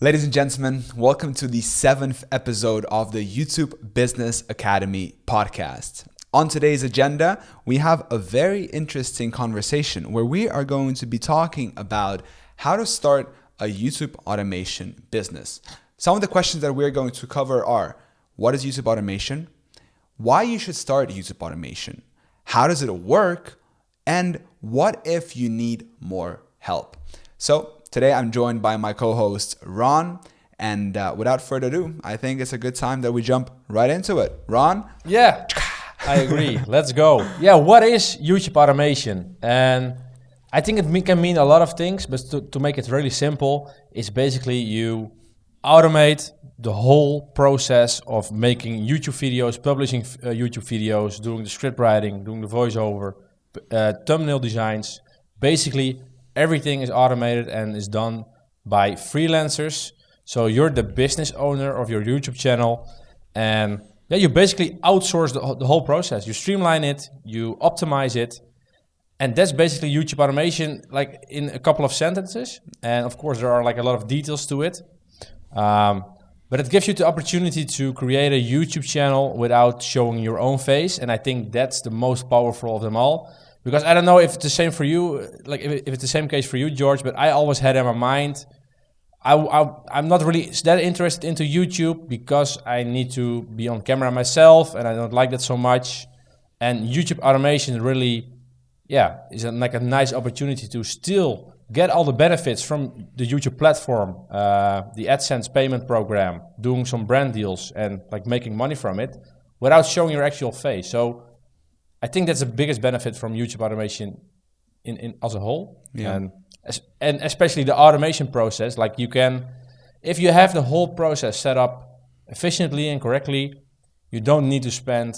Ladies and gentlemen, welcome to the 7th episode of the YouTube Business Academy podcast. On today's agenda, we have a very interesting conversation where we are going to be talking about how to start a YouTube automation business. Some of the questions that we're going to cover are: what is YouTube automation? Why you should start YouTube automation? How does it work? And what if you need more help? So today I'm joined by my co-host Ron, and without further ado, I think it's a good time that we jump right into it. Ron? Yeah, I agree. Let's go. Yeah, what is YouTube automation? And I think it can mean a lot of things, but to make it really simple, it's basically you automate the whole process of making YouTube videos, publishing YouTube videos, doing the script writing, doing the voiceover, thumbnail designs. Basically, everything is automated and is done by freelancers. So you're the business owner of your YouTube channel, and you basically outsource the whole process. You streamline it, you optimize it, and that's basically YouTube automation, like in a couple of sentences. And of course, there are like a lot of details to it. But it gives you the opportunity to create a YouTube channel without showing your own face. And I think that's the most powerful of them all. Because I don't know if it's the same for you, like if it's the same case for you, George, but I always had in my mind, I'm not really that interested into YouTube because I need to be on camera myself and I don't like that so much. And YouTube automation really, is like a nice opportunity to still get all the benefits from the YouTube platform, the AdSense payment program, doing some brand deals and like making money from it without showing your actual face. So I think that's the biggest benefit from YouTube automation in as a whole. Yeah. And especially the automation process. Like you can, if you have the whole process set up efficiently and correctly, you don't need to spend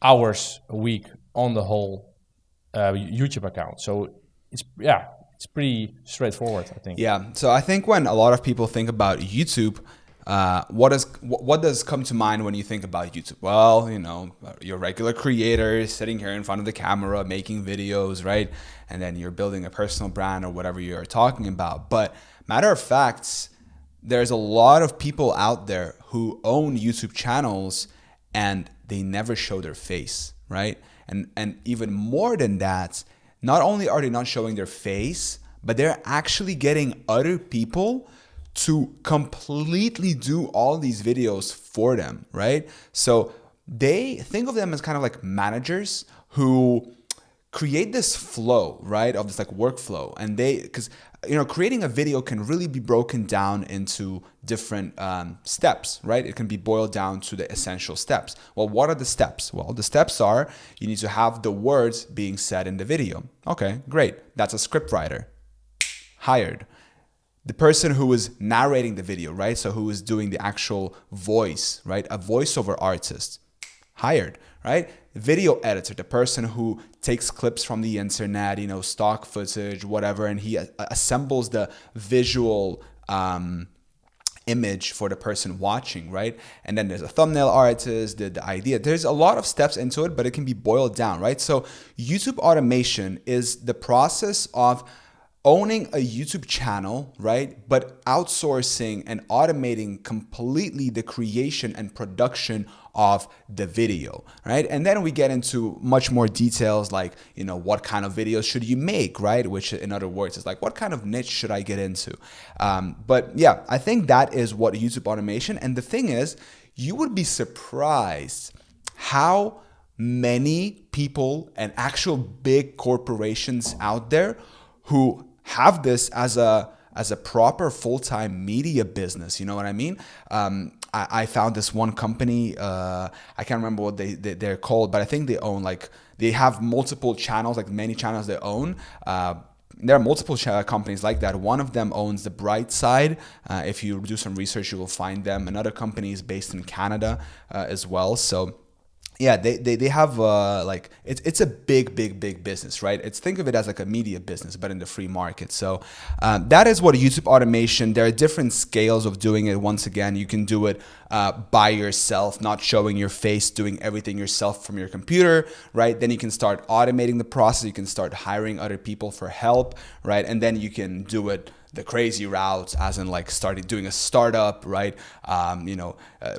hours a week on the whole YouTube account. So it's pretty straightforward, I think. Yeah. So I think when a lot of people think about YouTube, what does come to mind when you think about YouTube? Well, your regular creator sitting here in front of the camera making videos, right? And then you're building a personal brand or whatever you're talking about. But matter of fact, there's a lot of people out there who own YouTube channels and they never show their face, right? And even more than that, not only are they not showing their face, but they're actually getting other people to completely do all these videos for them, right? So they think of them as kind of like managers who create this flow, right? Of this like workflow. And because creating a video can really be broken down into different steps, right? It can be boiled down to the essential steps. Well, what are the steps? Well, the steps are you need to have the words being said in the video. Okay, great. That's a script writer. Hired. The person who is narrating the video, right? So who is doing the actual voice, right? A voiceover artist, hired, right? Video editor, the person who takes clips from the internet, stock footage, whatever, and he assembles the visual image for the person watching, right? And then there's a thumbnail artist, the idea. There's a lot of steps into it, but it can be boiled down, right? So YouTube automation is the process of owning a YouTube channel, right? But outsourcing and automating completely the creation and production of the video, right? And then we get into much more details like, what kind of videos should you make, right? Which in other words is like, what kind of niche should I get into? But yeah, I think that is what YouTube automation. And the thing is, you would be surprised how many people and actual big corporations out there who have this as a proper full-time media business. You know what I mean? I found this one company, I can't remember what they're called, but I think they have multiple channels, like many channels they own. There are multiple companies like that. One of them owns the Bright Side. If you do some research, you will find them. Another company is based in Canada as well. So yeah, they have it's a big business, right? Think of it as like a media business, but in the free market. So that is what YouTube automation. There are different scales of doing it. Once again, you can do it by yourself, not showing your face, doing everything yourself from your computer, right? Then you can start automating the process. You can start hiring other people for help, right? And then you can do it the crazy routes, as in like doing a startup, right?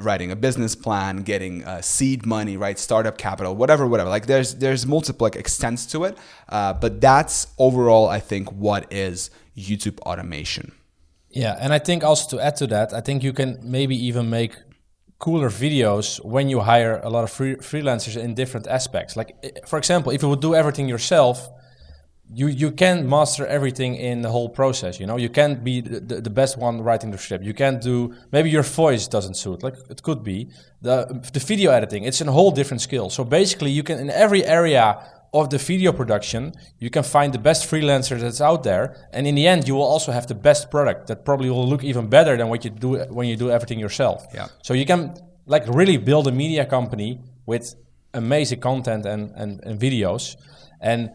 Writing a business plan, getting seed money, right? Startup capital, whatever. Like there's multiple like extents to it, but that's overall, I think, what is YouTube automation. Yeah, and I think also to add to that, I think you can maybe even make cooler videos when you hire a lot of freelancers in different aspects. Like, for example, if you would do everything yourself, you can't master everything in the whole process. You can't be the best one writing the script. You can't do, maybe your voice doesn't suit, like it could be the video editing. It's a whole different skill. So basically, you can, in every area of the video production, you can find the best freelancer that's out there, and in the end you will also have the best product that probably will look even better than what you do when you do everything yourself. Yeah. So you can like really build a media company with amazing content and videos. And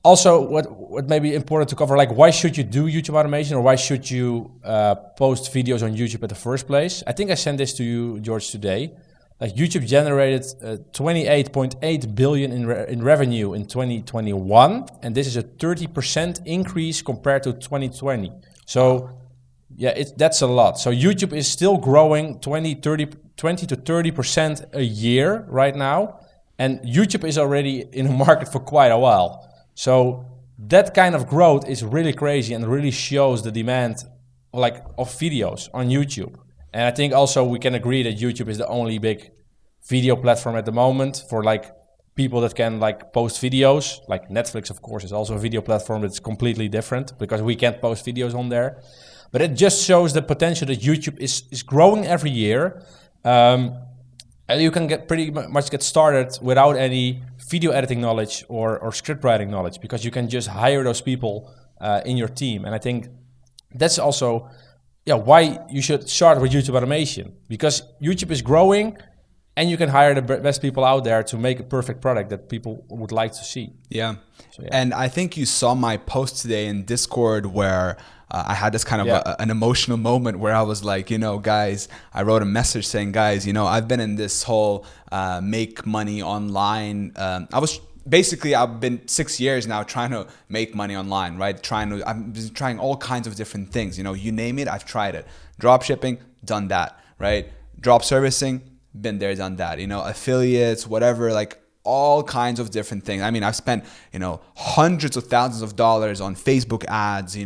also what may be important to cover, like why should you do YouTube automation, or why should you post videos on YouTube in the first place? I think I sent this to you, George, today. Like YouTube generated 28.8 billion in revenue in 2021, and this is a 30% increase compared to 2020. So yeah, that's a lot. So YouTube is still growing 20 to 30% a year right now, and YouTube is already in the market for quite a while. So that kind of growth is really crazy and really shows the demand of videos on YouTube. And I think also we can agree that YouTube is the only big video platform at the moment for like people that can like post videos. Like Netflix, of course, is also a video platform, but it's completely different because we can't post videos on there. But it just shows the potential that YouTube is growing every year. And you can pretty much get started without any video editing knowledge or script writing knowledge, because you can just hire those people in your team. And I think that's also why you should start with YouTube automation, because YouTube is growing and you can hire the best people out there to make a perfect product that people would like to see. Yeah. And I think you saw my post today in Discord where I had this kind of an emotional moment where I was like, guys, I wrote a message saying, guys, I've been in this whole make money online. I've been 6 years now trying to make money online, right? I've been trying all kinds of different things. You name it, I've tried it. Drop shipping, done that, right? Drop servicing, been there, done that. Affiliates, whatever, like all kinds of different things. I mean, I've spent, hundreds of thousands of dollars on Facebook ads.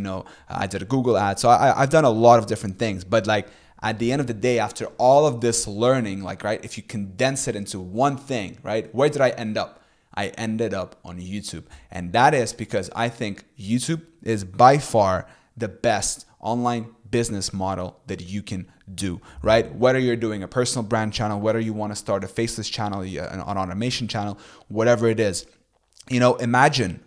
I did a Google ad. So I've done a lot of different things. But like at the end of the day, after all of this learning, right, if you condense it into one thing, right, where did I end up? I ended up on YouTube. And that is because I think YouTube is by far the best online business model that you can do, right? Whether you're doing a personal brand channel, whether you want to start a faceless channel, an automation channel, whatever it is, imagine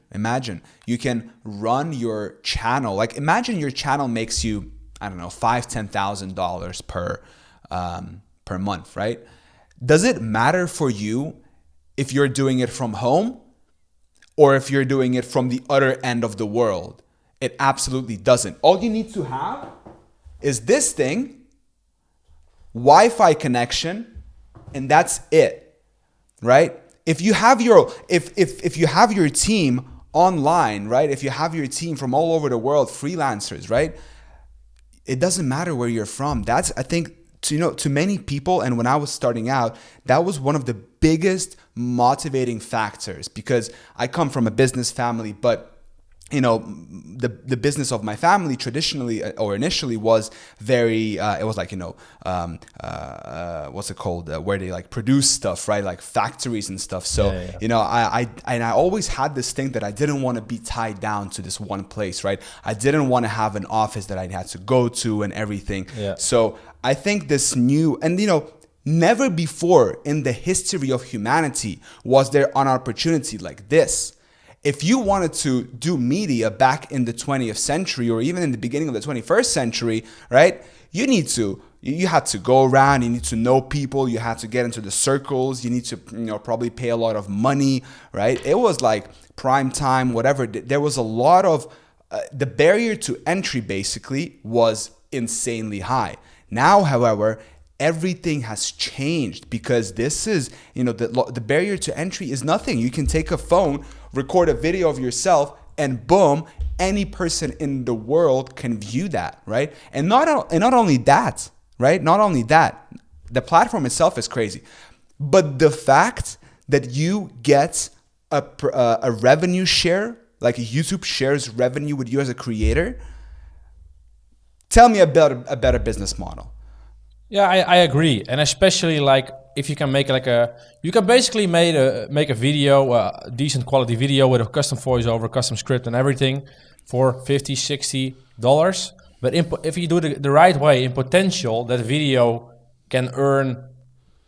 you can run your channel. Like imagine your channel makes you, I don't know, $5,000-$10,000 per month, right? Does it matter for you if you're doing it from home or if you're doing it from the other end of the world? It absolutely doesn't. All you need to have is this thing, Wi-Fi connection, and that's it, right? If you have your if you have your team online, right? If you have your team from all over the world, freelancers, right? It doesn't matter where you're from. That's, I think, to many people, and when I was starting out, that was one of the biggest motivating factors, because I come from a business family, but the business of my family traditionally or initially was very it was like what's it called, where they like produce stuff, right, like factories and stuff. So I always had this thing that I didn't want to be tied down to this one place, right? I didn't want to have an office that I had to go to and everything. So I think this new, and never before in the history of humanity was there an opportunity like this. If you wanted to do media back in the 20th century or even in the beginning of the 21st century, right? You had to go around, you need to know people, you had to get into the circles, you need to probably pay a lot of money, right? It was like prime time, whatever. There was a lot of, the barrier to entry basically was insanely high. Now, however, everything has changed, because this is, the barrier to entry is nothing. You can take a phone, record a video of yourself, and boom, any person in the world can view that, right? And not only that, right? Not only that, the platform itself is crazy, but the fact that you get a revenue share, like YouTube shares revenue with you as a creator. Tell me about a better business model. Yeah, I agree, and especially like if you can make like you can basically make a video, a decent quality video with a custom voiceover, custom script, and everything for $50-$60. But if you do it the right way, in potential, that video can earn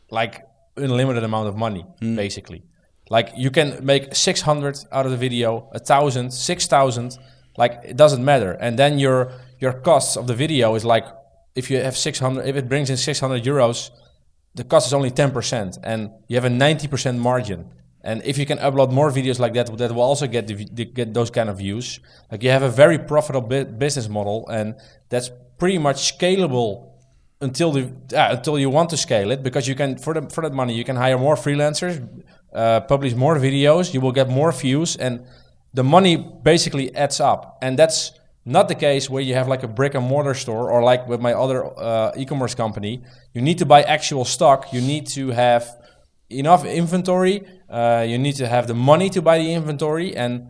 like unlimited amount of money, basically. Like you can make 600 out of the video, 1,000, 6,000, like it doesn't matter. And then your costs of the video is like, if you have 600, if it brings in 600 euros, the cost is only 10%, and you have a 90% margin. And if you can upload more videos like that, that will also get get those kind of views. Like you have a very profitable business model, and that's pretty much scalable until you want to scale it, because you can for that money you can hire more freelancers, publish more videos, you will get more views, and the money basically adds up. And that's not the case where you have like a brick and mortar store, or like with my other e-commerce company. You need to buy actual stock. You need to have enough inventory. You need to have the money to buy the inventory. And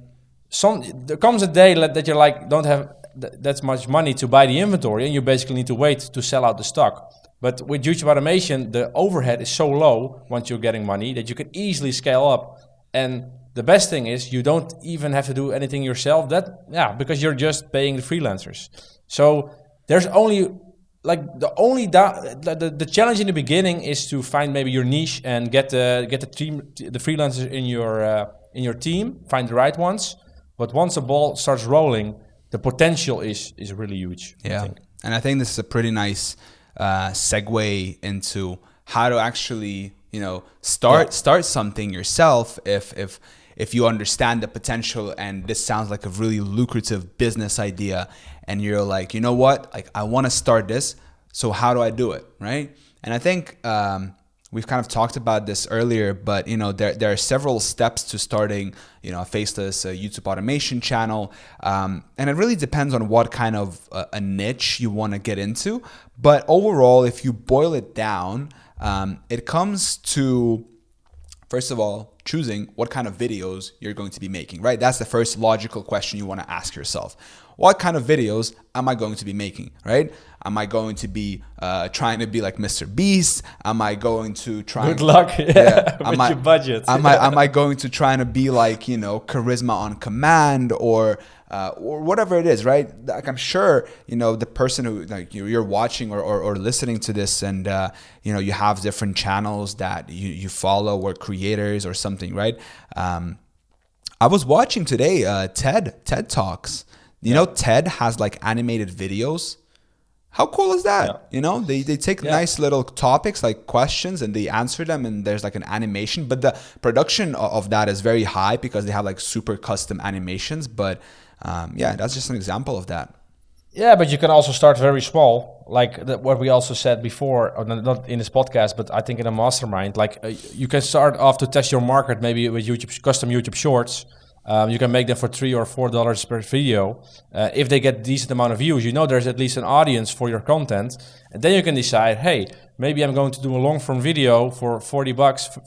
there comes a day that you're like don't have that much money to buy the inventory, and you basically need to wait to sell out the stock. But with YouTube automation, the overhead is so low once you're getting money that you can easily scale up. And the best thing is you don't even have to do anything yourself. Because you're just paying the freelancers. So there's only like the challenge in the beginning is to find maybe your niche and get the team, the freelancers in your team, find the right ones. But once the ball starts rolling, the potential is really huge. Yeah, I think. And I think this is a pretty nice segue into how to actually start something yourself if you understand the potential and this sounds like a really lucrative business idea and you're like, you know what, like I want to start this, so how do I do it, right? And I think we've kind of talked about this earlier, but there are several steps to starting a faceless YouTube automation channel, and it really depends on what kind of a niche you want to get into. But overall, if you boil it down, it comes to, first of all, choosing what kind of videos you're going to be making, right? That's the first logical question you want to ask yourself. What kind of videos am I going to be making, right? Am I going to be trying to be like Mr. Beast? Am I going to try? Good luck with your budget. Am I going to try to be like charisma on command or whatever it is, right? Like I'm sure the person who like you're watching or listening to this, and you have different channels that you follow or creators or something, right? I was watching today TED Talks. TED has like animated videos. How cool is that? Yeah. They take nice little topics like questions and they answer them, and there's like an animation, but the production of that is very high because they have like super custom animations. But that's just an example of that. Yeah, but you can also start very small, like what we also said before, or not in this podcast, but I think in a mastermind. Like you can start off to test your market, maybe with custom YouTube Shorts. You can make them for $3 or $4 per video. If they get decent amount of views, there's at least an audience for your content. And then you can decide, hey, maybe I'm going to do a long form video for $40,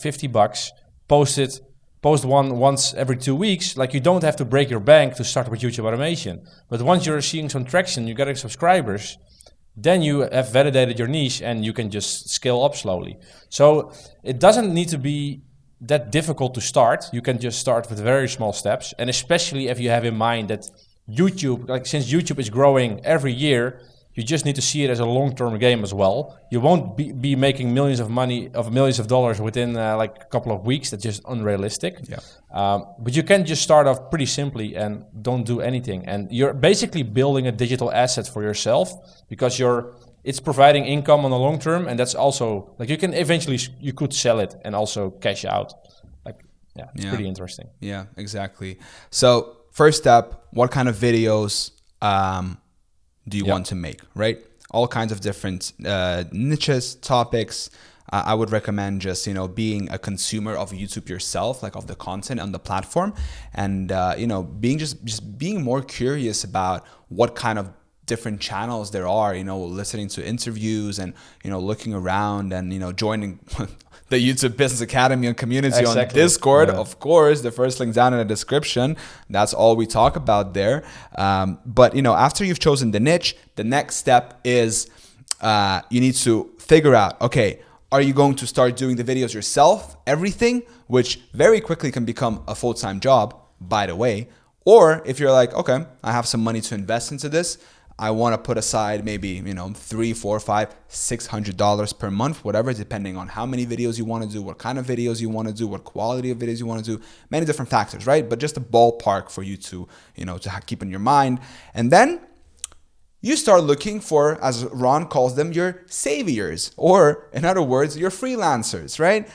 $50, post one once every 2 weeks. Like you don't have to break your bank to start with YouTube automation. But once you're seeing some traction, you're getting subscribers, then you have validated your niche and you can just scale up slowly. So it doesn't need to be that difficult to start. You can just start with very small steps, and especially if you have in mind that YouTube, like since YouTube is growing every year, you just need to see it as a long-term game as well. You won't be making millions of dollars within like a couple of weeks. That's just unrealistic. But you can just start off pretty simply and don't do anything, and you're basically building a digital asset for yourself, because it's providing income on the long term, and that's also like you could sell it and also cash out. It's pretty interesting. Yeah, exactly. So first step, what kind of videos do you want to make, right? All kinds of different niches, topics. I would recommend just, being a consumer of YouTube yourself, like of the content on the platform, and being just being more curious about what kind of different channels there are, listening to interviews and, looking around and, joining the YouTube Business Academy and community on Discord. Yeah. Of course, the first link down in the description. That's all we talk about there. But, after you've chosen the niche, the next step is you need to figure out, okay, are you going to start doing the videos yourself, everything, which very quickly can become a full-time job, by the way. Or if you're like, okay, I have some money to invest into this, I want to put aside maybe, $300, $400, $500, $600 per month, whatever, depending on how many videos you want to do, what kind of videos you want to do, what quality of videos you want to do, many different factors, right? But just a ballpark for you to, to keep in your mind. And then you start looking for, as Ron calls them, your saviors, or in other words, your freelancers, right?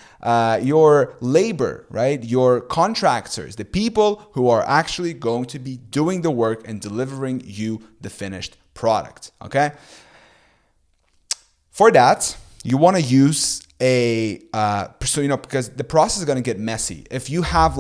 Your labor, right? Your contractors, the people who are actually going to be doing the work and delivering you the finished product, okay? For that, you want to use because the process is going to get messy. If you have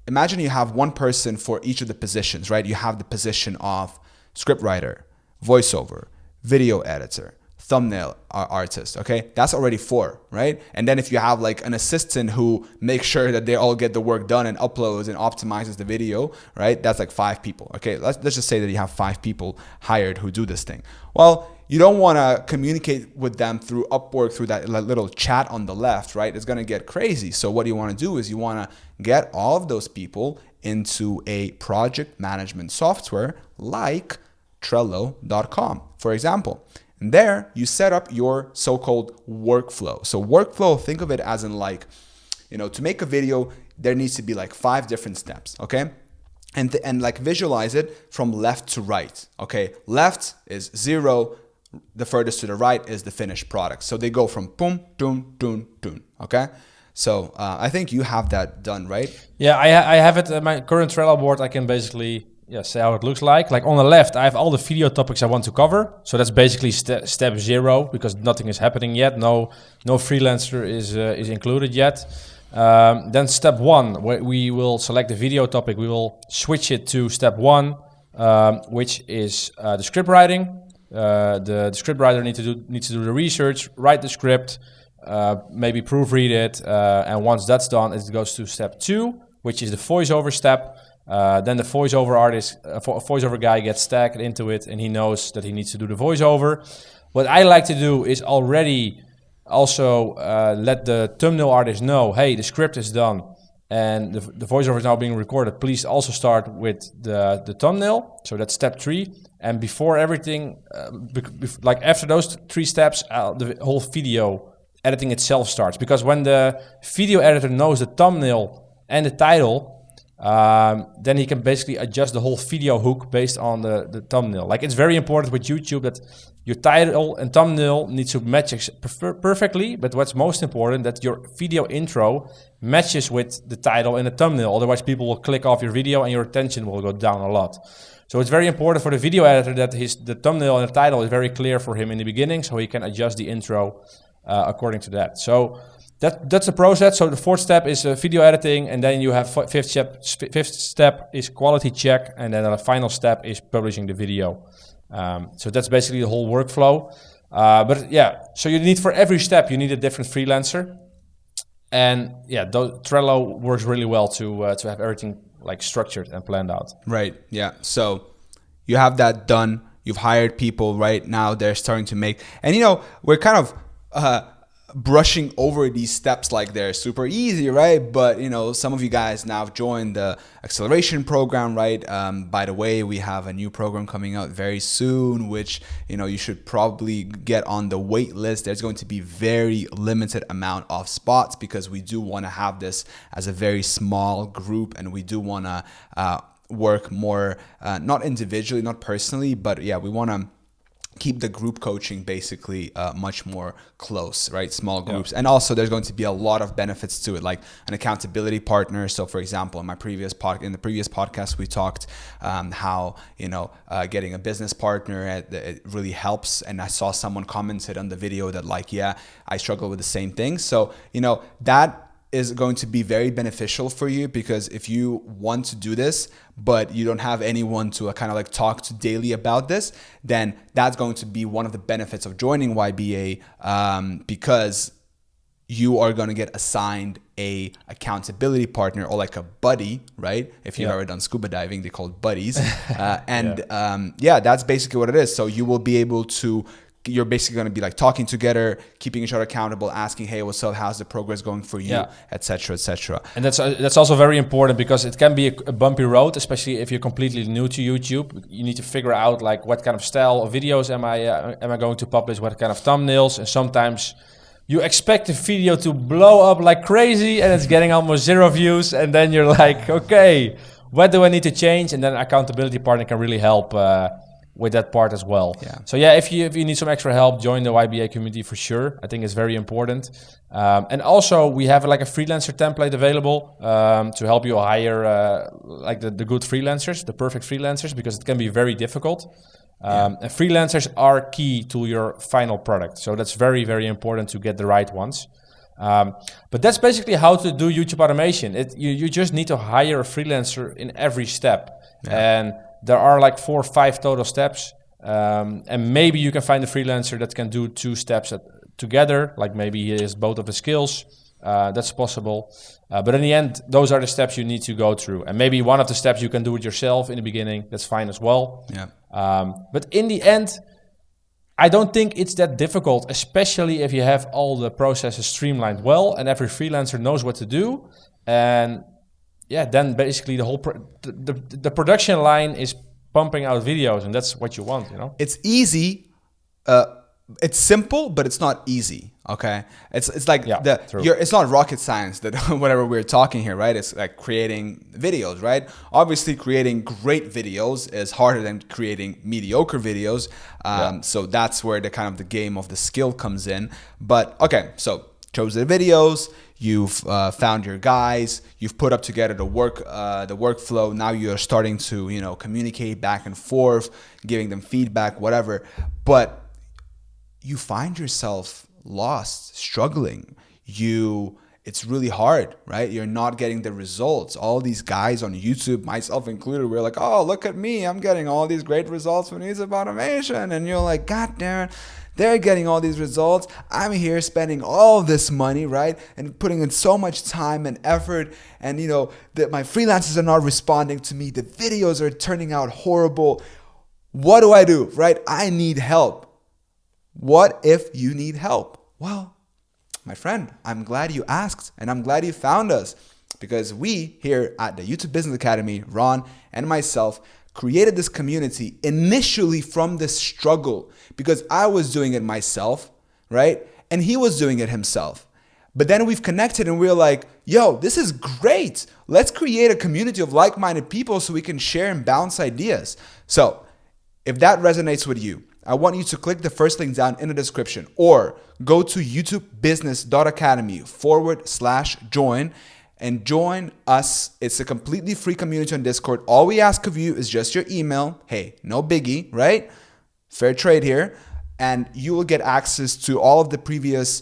imagine you have one person for each of the positions, right? You have the position of scriptwriter, voiceover, video editor, thumbnail artist, okay? That's already 4, right? And then if you have an assistant who makes sure that they all get the work done and uploads and optimizes the video, right? That's 5 people, okay? Let's just say that you have 5 people hired who do this thing. Well, you don't want to communicate with them through Upwork, through that little chat on the left, right? It's going to get crazy. So what you want to do is you want to get all of those people into a project management software like Trello.com, for example. And there you set up your so-called workflow. So workflow, think of it as in to make a video, there needs to be 5 different steps, okay? And visualize it from left to right, okay? Left is 0, the furthest to the right is the finished product. So they go from boom, doom, doom, doom, okay? So I think you have that done, right? Yeah, I have it on my current Trello board. I can basically say how it looks like. On the left, I have all the video topics I want to cover. So that's basically step 0 because nothing is happening yet. No freelancer is included yet. Then step 1, where we will select the video topic. We will switch it to step 1, which is the script writing. The script writer needs to do the research, write the script, maybe proofread it, and once that's done, it goes to step 2, which is the voiceover step. Then the voiceover guy gets tagged into it, and he knows that he needs to do the voiceover. What I like to do is already also let the thumbnail artist know, hey, the script is done and the voiceover is now being recorded. Please also start with the thumbnail. So that's step 3. And before everything, after those 3 steps, the whole video editing itself starts. Because when the video editor knows the thumbnail and the title, then he can basically adjust the whole video hook based on the thumbnail. It's very important with YouTube that your title and thumbnail need to match perfectly, but what's most important, that your video intro matches with the title and the thumbnail. Otherwise, people will click off your video and your attention will go down a lot. So it's very important for the video editor that the thumbnail and the title is very clear for him in the beginning, so he can adjust the intro according to that. So that's the process. So the 4th step is video editing, and then you have 5th step is quality check, and then the final step is publishing the video. So that's basically the whole workflow. But yeah, so you need for every step, you need a different freelancer. And yeah, Trello works really well to have everything structured and planned out. Right, yeah. So you have that done. You've hired people right now. They're starting to make, and we're kind of brushing over these steps like they're super easy, right? But some of you guys now have joined the acceleration program, right? By the way, we have a new program coming out very soon, which you should probably get on the wait list. There's going to be very limited amount of spots because we do want to have this as a very small group, and we do want to work more not individually, not personally, but yeah, we want to keep the group coaching basically much more close, right? Small groups. And also there's going to be a lot of benefits to it, like an accountability partner. So for example, in the previous podcast, we talked how, getting a business partner, it really helps. And I saw someone commented on the video that like, yeah, I struggle with the same thing. So, that is going to be very beneficial for you, because if you want to do this, but you don't have anyone to kind of like talk to daily about this, then that's going to be one of the benefits of joining YBA, because you are going to get assigned a accountability partner, or like a buddy, right? If you've ever done scuba diving, they call it buddies. That's basically what it is. So you will be able to, you're basically going to be like talking together, keeping each other accountable, asking, hey, what's up? How's the progress going for you, etc., etc. And that's also very important, because it can be a bumpy road, especially if you're completely new to YouTube. You need to figure out like what kind of style of videos am I going to publish, what kind of thumbnails, and sometimes you expect the video to blow up like crazy and it's getting almost 0 views, and then you're like, okay, what do I need to change? And then an accountability partner can really help with that part as well. So if you need some extra help, join the YBA community for sure. I think it's very important. And also we have like a freelancer template available to help you hire like the good freelancers, the perfect freelancers, because it can be very difficult. And freelancers are key to your final product. So that's very, very important to get the right ones. But that's basically how to do YouTube automation. You just need to hire a freelancer in every step. And there are like 4 or 5 total steps. And maybe you can find a freelancer that can do 2 steps together. Like maybe he has both of the skills. That's possible. But in the end, those are the steps you need to go through. And maybe one of the steps you can do it yourself in the beginning. That's fine as well. But in the end, I don't think it's that difficult, especially if you have all the processes streamlined well and every freelancer knows what to do. And then basically the whole the production line is pumping out videos, and that's what you want, It's easy. It's simple, but it's not easy. Okay, it's like it's not rocket science that whatever we're talking here, right? It's like creating videos, right? Obviously, creating great videos is harder than creating mediocre videos. So that's where the game of the skill comes in. But okay, so chose the videos. You've found your guys. You've put up together the workflow. Now you're starting to communicate back and forth, giving them feedback, whatever. But you find yourself lost, struggling. It's really hard, right? You're not getting the results. All these guys on YouTube, myself included, we're like, oh, look at me. I'm getting all these great results from YouTube automation. And you're like, God damn it. They're getting all these results. I'm here spending all this money, right? And putting in so much time and effort. And, that my freelancers are not responding to me. The videos are turning out horrible. What do I do, right? I need help. What if you need help? Well, my friend, I'm glad you asked, and I'm glad you found us, because we here at the YouTube Business Academy, Ron and myself, created this community initially from this struggle, because I was doing it myself, right? And he was doing it himself. But then we've connected and we're like, yo, this is great. Let's create a community of like-minded people so we can share and bounce ideas. So if that resonates with you, I want you to click the first link down in the description, or go to youtubebusiness.academy/join and join us. It's a completely free community on Discord. All we ask of you is just your email. Hey, no biggie, right? Fair trade here. And you will get access to all of the previous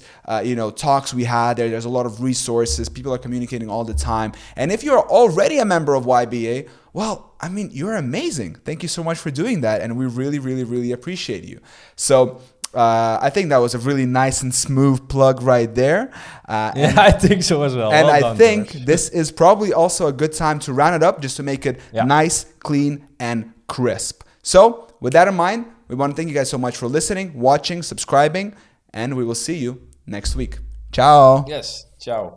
talks we had there. There's a lot of resources. People are communicating all the time. And if you're already a member of YBA, well, you're amazing. Thank you so much for doing that. And we really, really, really appreciate you. So I think that was a really nice and smooth plug right there. I think so as well. And well I done, think George. This is probably also a good time to round it up, just to make it nice, clean, and crisp. So with that in mind, we want to thank you guys so much for listening, watching, subscribing, and we will see you next week. Ciao. Yes. Ciao.